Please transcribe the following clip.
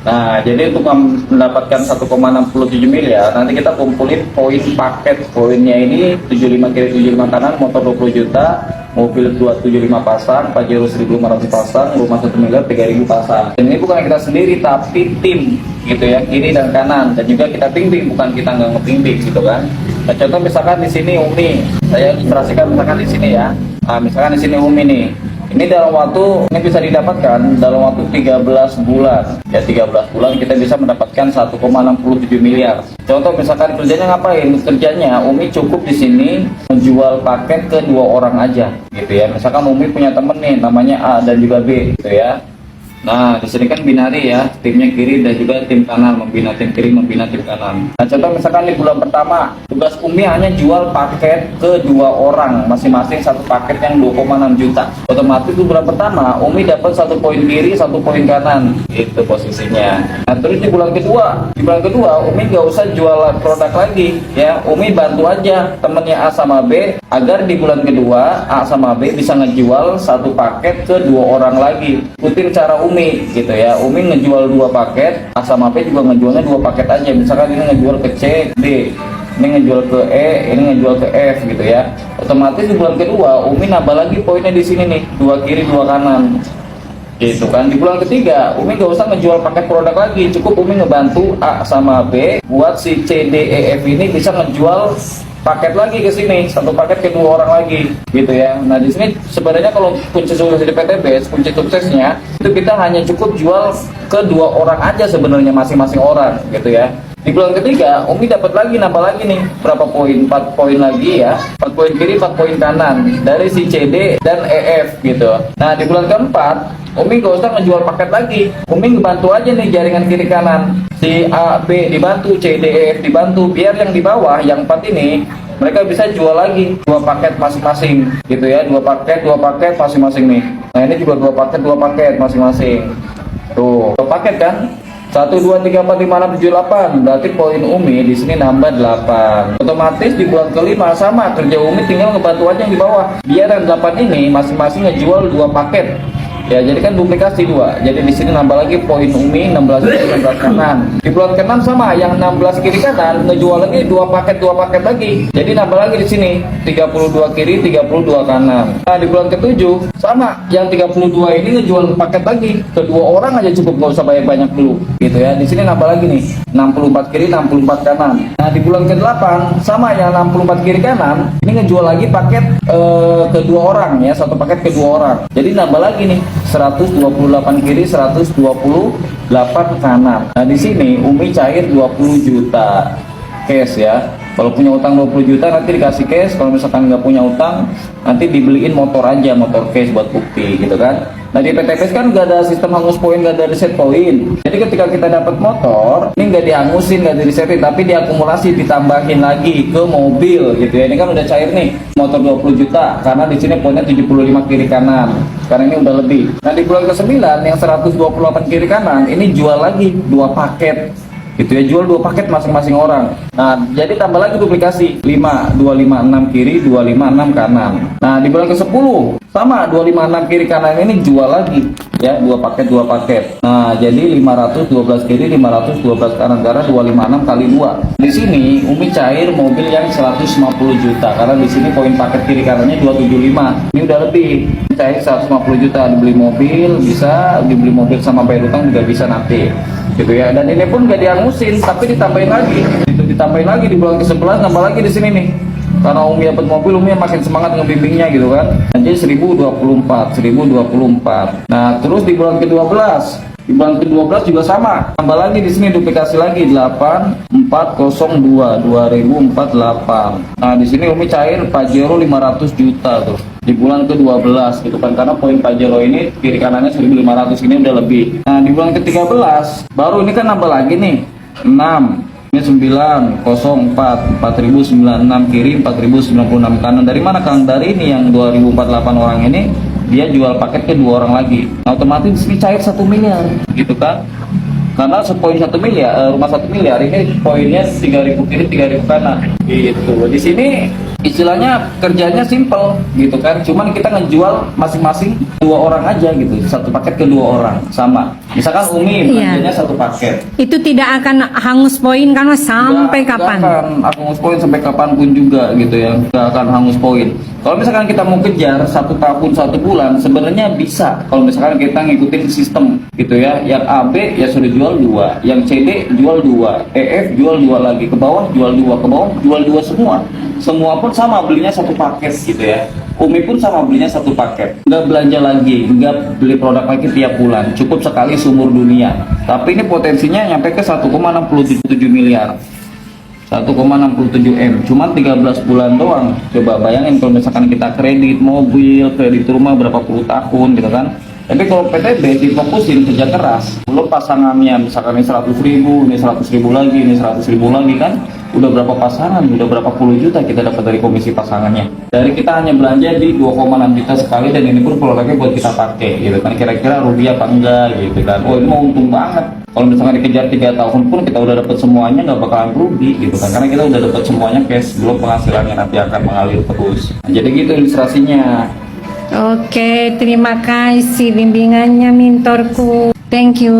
Nah, jadi untuk mendapatkan 1,67 miliar, nanti kita kumpulin poin paket. Poinnya ini 75 kiri 75 kanan, motor 20 juta, mobil 275 pasang, Pajero 1.500 pasang, rumah 1 miliar 3.000 pasang. Dan ini bukan kita sendiri, tapi tim gitu ya, kiri dan kanan. Dan juga kita bimbing, bukan kita nggak ngebimbing gitu kan. Nah, contoh misalkan di sini Umi, saya ilustrasikan misalkan di sini ya. Nah, misalkan di sini Umi nih. Ini dalam waktu, ini bisa didapatkan dalam waktu 13 bulan. Ya 13 bulan kita bisa mendapatkan 1,67 miliar. Contoh misalkan kerjanya ngapain? Kerjanya Umi cukup di sini menjual paket ke 2 orang aja gitu ya. Misalkan Umi punya temen nih namanya A dan juga B gitu ya. Nah, di sini kan binari ya, timnya kiri dan juga tim kanan, membina tim kiri, membina tim kanan. Nah, contoh misalkan di bulan pertama, tugas Umi hanya jual paket ke 2 orang, masing-masing satu paket yang 2,6 juta. Otomatis di bulan pertama, Umi dapat 1 poin kiri, 1 poin kanan, itu posisinya. Nah, terus di bulan kedua, Umi nggak usah jual produk lagi, ya. Umi bantu aja temennya A sama B, agar di bulan kedua A sama B bisa ngejual 1 paket ke 2 orang lagi. Ikutin cara Umi gitu ya. Umi ngejual 2 paket, A sama B juga ngejualnya 2 paket aja. Misalkan ini ngejual ke C, D, ini ngejual ke E, ini ngejual ke F gitu ya. Otomatis di bulan kedua Umi nambah lagi poinnya di sini nih, 2 kiri 2 kanan. Gitu kan. Di bulan ketiga Umi gak usah ngejual paket produk lagi, cukup Umi ngebantu A sama B buat si C, D, E, F ini bisa ngejual paket lagi ke sini, 1 paket ke 2 orang lagi gitu ya. Nah, di sini sebenarnya kalau kunci sukses di PTBS, kunci suksesnya itu kita hanya cukup jual ke 2 orang aja sebenarnya, masing-masing orang gitu ya. Di bulan ketiga Umi dapat lagi, nambah lagi nih berapa poin, 4 poin lagi ya, 4 poin kiri 4 poin kanan dari si CD dan EF gitu. Nah, di bulan keempat Umi gak usah ngejual paket lagi, Umi ngebantu aja nih jaringan kiri kanan, si A, B dibantu, C, D, E, F dibantu, biar yang di bawah, yang 4 ini mereka bisa jual lagi 2 paket masing-masing gitu ya, 2 paket masing-masing nih. Nah, ini juga 2 paket masing-masing. Tuh, 2 paket kan? 1, 2, 3, 4, 5, 6, 7, 8. Berarti poin Umi di sini nambah 8. Otomatis di bulan kelima sama, kerja Umi tinggal ngebantu aja yang di bawah. Biar yang 8 ini masing-masing ngejual 2 paket. Ya, jadi kan duplikasi 2. Jadi di sini nambah lagi poin Umi 16 kiri 16 kanan. Di bulan ke-6 sama, yang 16 kiri kanan ngejual lagi 2 paket lagi. Jadi nambah lagi di sini 32 kiri 32 kanan. Nah, di bulan ke-7 sama, yang 32 ini ngejual paket lagi ke 2 orang aja cukup, nggak usah banyak dulu gitu ya. Di sini nambah lagi nih 64 kiri 64 kanan. Nah, di bulan ke-8 sama, yang 64 kiri kanan ini ngejual lagi paket ke 2 orang ya, 1 paket ke 2 orang. Jadi nambah lagi nih 128 kiri 128 kanan. Nah, di sini Umi cair 20 juta cash ya. Kalau punya utang 20 juta nanti dikasih cash, kalau misalkan nggak punya utang nanti dibeliin motor aja, motor cash buat bukti gitu kan. Nah, di PTPS kan nggak ada sistem hangus poin, nggak ada reset poin. Jadi ketika kita dapat motor, ini nggak dihangusin, nggak diresetin, tapi diakumulasi, ditambahin lagi ke mobil gitu ya. Ini kan udah cair nih, motor 20 juta, karena di sini poinnya 75 kiri kanan. Karena ini udah lebih. Nah, di bulan ke-9 yang 128 kiri kanan, ini jual lagi 2 paket. Gitu ya, jual 2 paket masing-masing orang. Nah, jadi tambah lagi duplikasi 5, 256 kiri, 256 kanan. Nah, di bulan ke-10 sama, 256 kiri kanan ini jual lagi ya, 2 paket. Nah, jadi 512 kiri, 512 kanan, karena 256 kali 2. Di sini Umi cair mobil yang 150 juta karena di sini poin paket kiri kanannya 275. Ini udah lebih. Cair 150 juta, dibeli mobil bisa, dibeli mobil sama bayar utang juga bisa nanti. Gitu ya. Dan ini pun gak dihangusin, tapi ditambahin lagi. Itu ditambahin lagi di bulan ke-11, nambah lagi di sini nih. Karena Umi dapat mobil, Umi makin semangat ngebimbingnya gitu kan. Jadi 1024. Nah, terus di bulan ke-12, juga sama. Tambah lagi di sini duplikasi lagi 8402 2048. Nah, di sini Umi cair Pajero 500 juta tuh. Di bulan ke-12 gitu kan, karena poin Pajero ini kiri kanannya 1500, ini udah lebih. Nah, di bulan ke-13 baru ini kan nambah lagi nih 6, ini 904 4096 kiri 4096 kanan. Dari mana Kang? Dari ini yang 2048 orang ini dia jual paket ke 2 orang lagi. Nah, otomatis ini cair 1 miliar gitu kan. Karena sepoin 1 miliar, rumah 1 miliar ini poinnya 3000 kiri 3000 kanan gitu. Di sini istilahnya kerjanya simple gitu kan, cuman kita ngejual masing-masing 2 orang aja gitu, satu paket ke 2 orang sama. Misalkan Umi belanjanya satu paket, itu tidak akan hangus poin karena sampai kapan? Nggak akan hangus poin sampai kapanpun juga gitu ya, nggak akan hangus poin. Kalau misalkan kita mau kejar 1 tahun 1 bulan sebenarnya bisa, kalau misalkan kita ngikutin sistem gitu ya, yang AB ya sudah jual 2, yang CD jual 2, EF jual 2 lagi, ke bawah jual 2, ke bawah jual 2 semua pun sama belinya satu paket gitu ya. Umi pun sama belinya satu paket, nggak belanja lagi, nggak beli produk lagi tiap bulan, cukup sekali seumur dunia. Tapi ini potensinya nyampe ke 1,67 miliar, 1,67 M, cuma 13 bulan doang. Coba bayangin kalau misalkan kita kredit mobil, kredit rumah berapa puluh tahun gitu kan. Tapi kalau PTB difokusin kerja keras, belum pasangannya misalkan ini 100.000, ini 100.000 lagi, ini 100.000 lagi kan, udah berapa pasangan, udah berapa puluh juta kita dapat dari komisi pasangannya. Dari kita hanya belanja di 2,6 juta sekali, dan ini pun produknya buat kita pakai gitu kan, kira-kira rugi apa enggak gitu kan. Oh ini mau untung banget. Kalau misalkan dikejar 3 tahun pun kita udah dapat semuanya, nggak bakalan rugi gitu kan, karena kita udah dapat semuanya cash, belum penghasilannya nanti akan mengalir terus. Nah, jadi gitu ilustrasinya. Oke, terima kasih bimbingannya mentorku. Thank you.